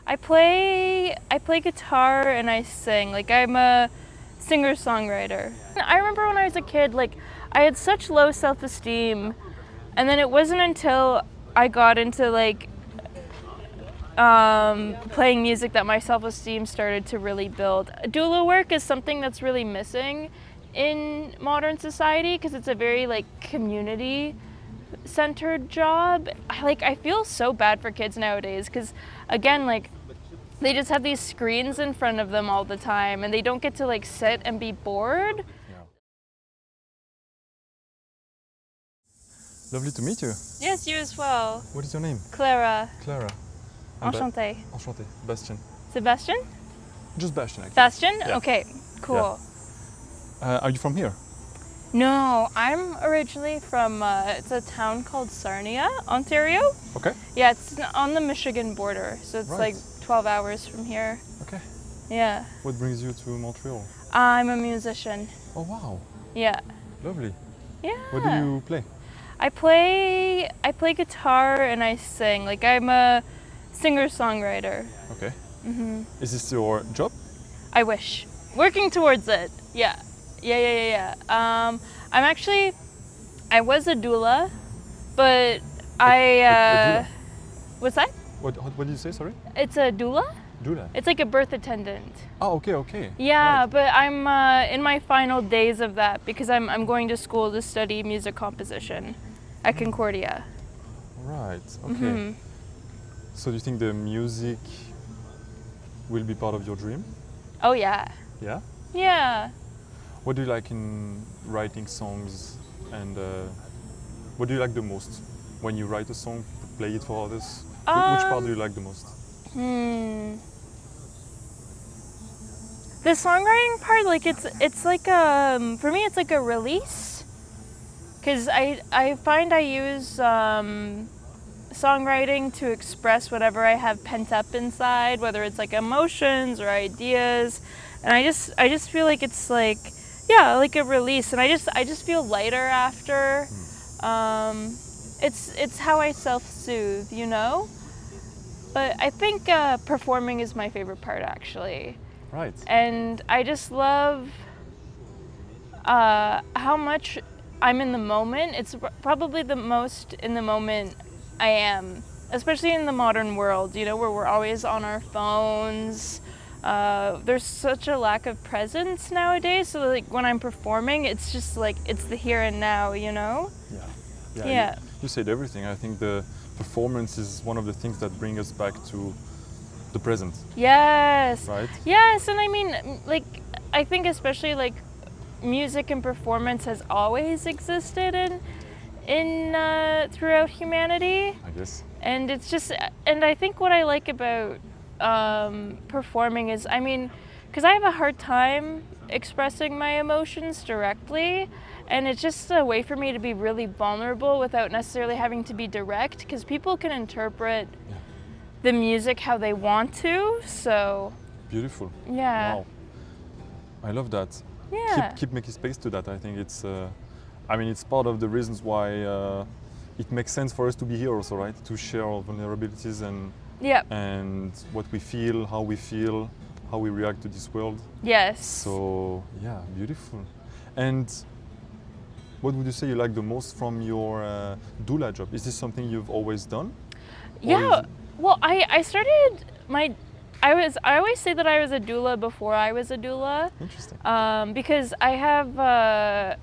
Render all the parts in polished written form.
I play guitar and I sing. Like I'm a singer-songwriter. I remember when I was a kid, like I had such low self-esteem, and then it wasn't until I got into like playing music that my self-esteem started to really build. Doula work is something that's really missing in modern society because it's a very like community centered job. I feel so bad for kids nowadays because again, like they just have these screens in front of them all the time and they don't get to like sit and be bored. Yeah. Lovely to meet you. Yes, you as well. What is your name? Clara. Clara. Enchantée. Enchanté. Bastien. Sebastian? Just Bastien, actually. Bastian? Yeah. Okay, cool. Yeah. Are you from here? No, I'm originally from, it's a town called Sarnia, Ontario. Okay. Yeah, it's on the Michigan border, so it's like 12 hours from here. Okay. Yeah. What brings you to Montreal? I'm a musician. Oh, wow. Yeah. Lovely. Yeah. What do you play? I play guitar and I sing. Like I'm a singer-songwriter. Okay. Is this your job? I wish. Working towards it. Yeah. Yeah. I was a doula, but A doula? what's that? What did you say, sorry? It's a doula? Doula. It's like a birth attendant. Oh, okay. Yeah, Right. but I'm in my final days of that because I'm going to school to study music composition at Concordia. Right, okay. So do you think the music will be part of your dream? Oh yeah. Yeah? Yeah. What do you like in writing songs, and what do you like the most when you write a song, play it for others? Which part do you like the most? The songwriting part, like it's like for me it's like a release, because I find I use songwriting to express whatever I have pent up inside, whether it's like emotions or ideas, and I just feel like it's like like a release, and I just feel lighter after. It's how I self-soothe, you know. But I think performing is my favorite part, actually. Right. And I just love how much I'm in the moment. It's probably the most in the moment I am, especially in the modern world, you know, where we're always on our phones. There's such a lack of presence nowadays. So like when I'm performing, it's just like, it's the here and now, you know? Yeah. You said everything. I think the performance is one of the things that bring us back to the present. Yes. Right? Yes, and I mean, like, I think especially like music and performance has always existed in throughout humanity. I guess. And it's just, and I think what I like about performing is, I mean, because I have a hard time expressing my emotions directly, and it's just a way for me to be really vulnerable without necessarily having to be direct, because people can interpret the music how they want to, so. Beautiful. Yeah. Wow. I love that. Yeah. Keep making space to that. I think it's, I mean, it's part of the reasons why it makes sense for us to be here also, right? To share our vulnerabilities and what we feel, how we react to this world. Yes. So, yeah, beautiful. And what would you say you like the most from your doula job? Is this something you've always done? Yeah. Well, I started I always say that I was a doula before I was a doula. Interesting. Because I have I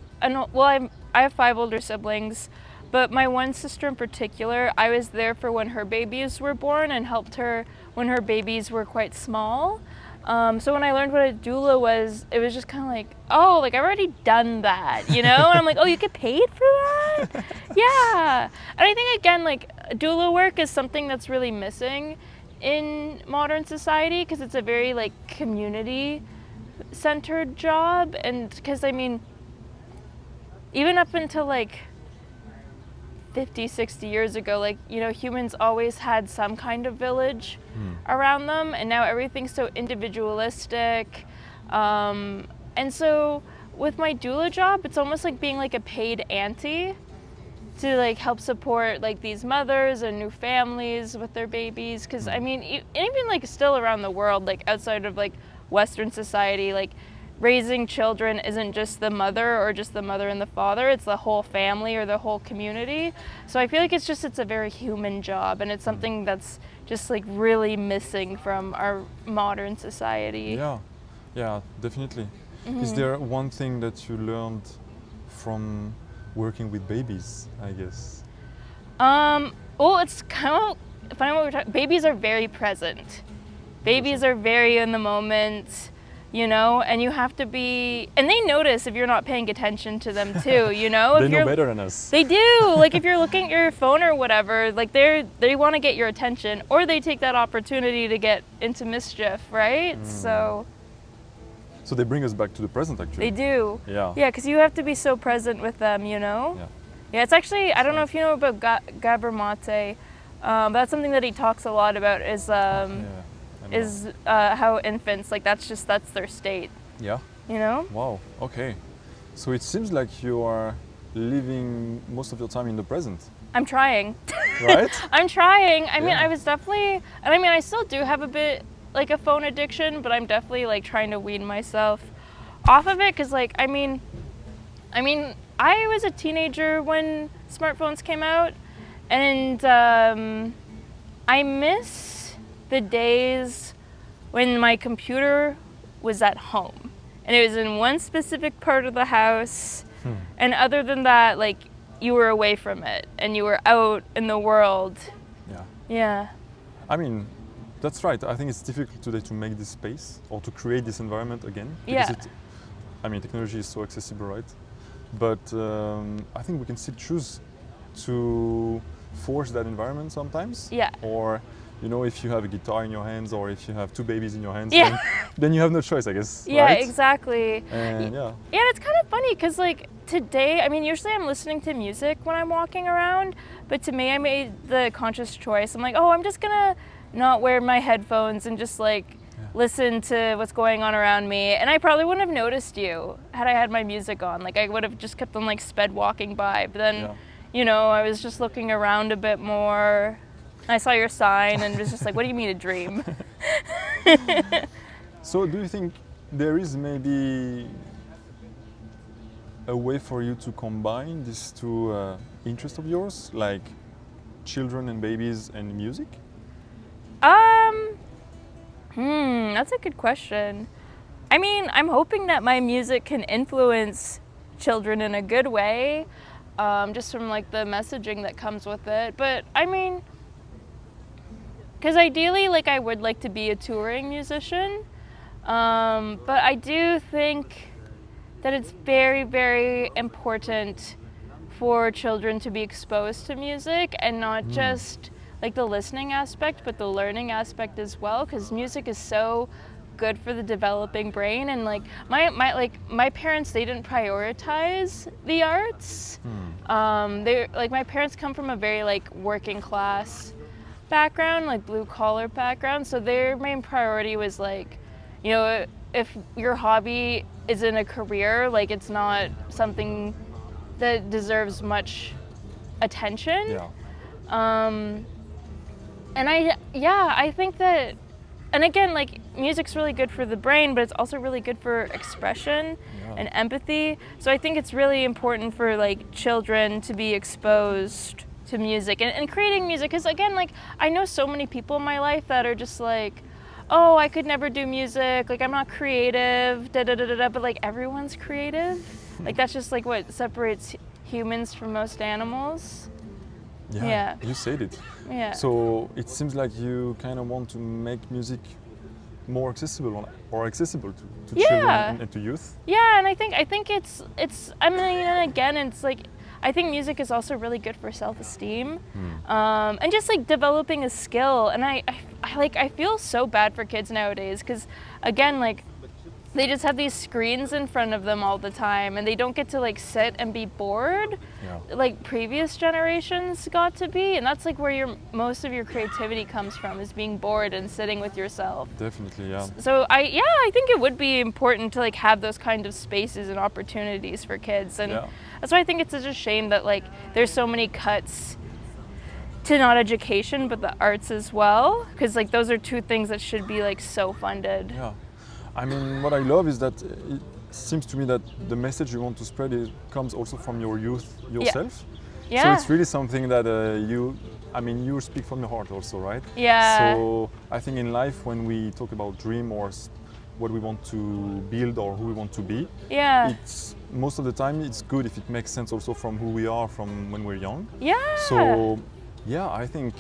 have 5 older siblings, but my one sister in particular, I was there for when her babies were born and helped her when her babies were quite small. So when I learned what a doula was, it was just kind of like, oh, like I've already done that, you know? And I'm like, oh, you get paid for that? Yeah. And I think, again, like doula work is something that's really missing in modern society because it's a very like community centered job. And because, I mean, even up until like 50, 60 years ago, like, you know, humans always had some kind of village around them, and now everything's so individualistic. And so with my doula job, it's almost like being like a paid auntie. to like help support like these mothers and new families with their babies, because I mean even like still around the world, like outside of like Western society, like raising children isn't just the mother or just the mother and the father, it's the whole family or the whole community. So I feel like it's a very human job, and it's something that's just like really missing from our modern society. Yeah, definitely. Is there one thing that you learned from working with babies, I guess? Well, it's kind of funny what we're talking. Babies are very present. Babies are very in the moment, you know, and you have to be, and they notice if you're not paying attention to them too, you know. They know better than us. They do. Like if you're looking at your phone or whatever, like they want to get your attention, or they take that opportunity to get into mischief, right? So they bring us back to the present, actually. They do. Yeah. Yeah, because you have to be so present with them, you know. Yeah, it's actually, I don't know if you know about Gabor Mate, but that's something that he talks a lot about is how infants, like that's their state. Yeah. You know? Wow, okay. So it seems like you are living most of your time in the present. I'm trying. Right? I'm trying. I mean, I was definitely, and I mean, I still do have a bit like a phone addiction, but I'm definitely like trying to wean myself off of it, because like, I mean, I was a teenager when smartphones came out, and I miss the days when my computer was at home and it was in one specific part of the house, and other than that, like, you were away from it and you were out in the world. Yeah. I mean, that's right. I think it's difficult today to make this space or to create this environment again. Because I mean, technology is so accessible, right? But I think we can still choose to force that environment sometimes. Yeah. Or, you know, if you have a guitar in your hands or if you have two babies in your hands, then you have no choice, I guess. Yeah, right? exactly. And Yeah, and it's kind of funny because like today, I mean, usually I'm listening to music when I'm walking around, but to me, I made the conscious choice. I'm like, oh, I'm just gonna not wear my headphones and just like listen to what's going on around me. And I probably wouldn't have noticed you had I had my music on. Like I would have just kept on like sped walking by. But then, you know, I was just looking around a bit more. I saw your sign and was just like, what do you mean a dream? So do you think there is maybe a way for you to combine these two interests of yours, like children and babies and music? That's a good question. I mean, I'm hoping that my music can influence children in a good way, just from like the messaging that comes with it. But I mean, because ideally, like I would like to be a touring musician, but I do think that it's very, very important for children to be exposed to music, and not just like the listening aspect, but the learning aspect as well, because music is so good for the developing brain. And like my parents, they didn't prioritize the arts. They like, my parents come from a very like working class background, like blue collar background, so their main priority was like, you know, if your hobby isn't a career, like it's not something that deserves much attention. And I think that, and again, like music's really good for the brain, but it's also really good for expression and empathy. So I think it's really important for like children to be exposed to music and creating music. Because again, like I know so many people in my life that are just like, oh, I could never do music, like I'm not creative, but like everyone's creative. Like that's just like what separates humans from most animals. Yeah, you said it. Yeah. So it seems like you kind of want to make music more accessible or accessible to children and to youth. Yeah, and I think it's I mean, and again, it's like I think music is also really good for self-esteem, and just like developing a skill. And I feel so bad for kids nowadays, because again, like they just have these screens in front of them all the time, and they don't get to like sit and be bored like previous generations got to be. And that's like where most of your creativity comes from, is being bored and sitting with yourself. Definitely, yeah. So I think it would be important to like have those kind of spaces and opportunities for kids. And that's why I think it's such a shame that like there's so many cuts to not education but the arts as well, because like those are two things that should be like so funded. Yeah, I mean, what I love is that it seems to me that the message you want to spread comes also from your youth yourself. Yeah. So it's really something that you speak from your heart also, right? Yeah. So I think in life, when we talk about dream or what we want to build or who we want to be, it's most of the time it's good if it makes sense also from who we are from when we're young. Yeah. So I think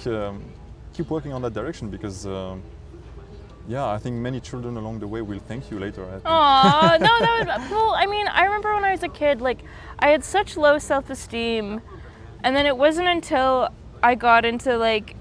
keep working on that direction, because I think many children along the way will thank you later. Aw, no, well, I mean, I remember when I was a kid, like, I had such low self-esteem, and then it wasn't until I got into, like,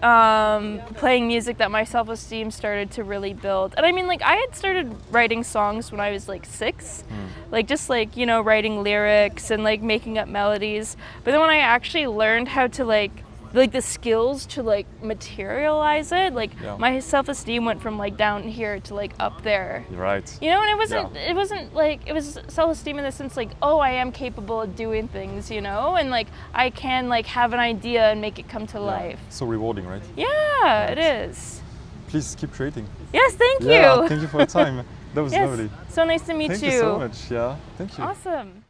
playing music that my self-esteem started to really build. And I mean, like, I had started writing songs when I was, like, 6, like, just, like, you know, writing lyrics and, like, making up melodies. But then when I actually learned how to, like the skills to like materialize it, like my self-esteem went from like down here to like up there. You're right. You know, and it wasn't like, it was self-esteem in the sense like, oh, I am capable of doing things, you know, and like I can like have an idea and make it come to life. So rewarding, right? Yeah, it is. Please keep creating. Yes, thank you. Yeah, thank you for your time. That was lovely. So nice to meet you. Thank you so much. Yeah, thank you. Awesome.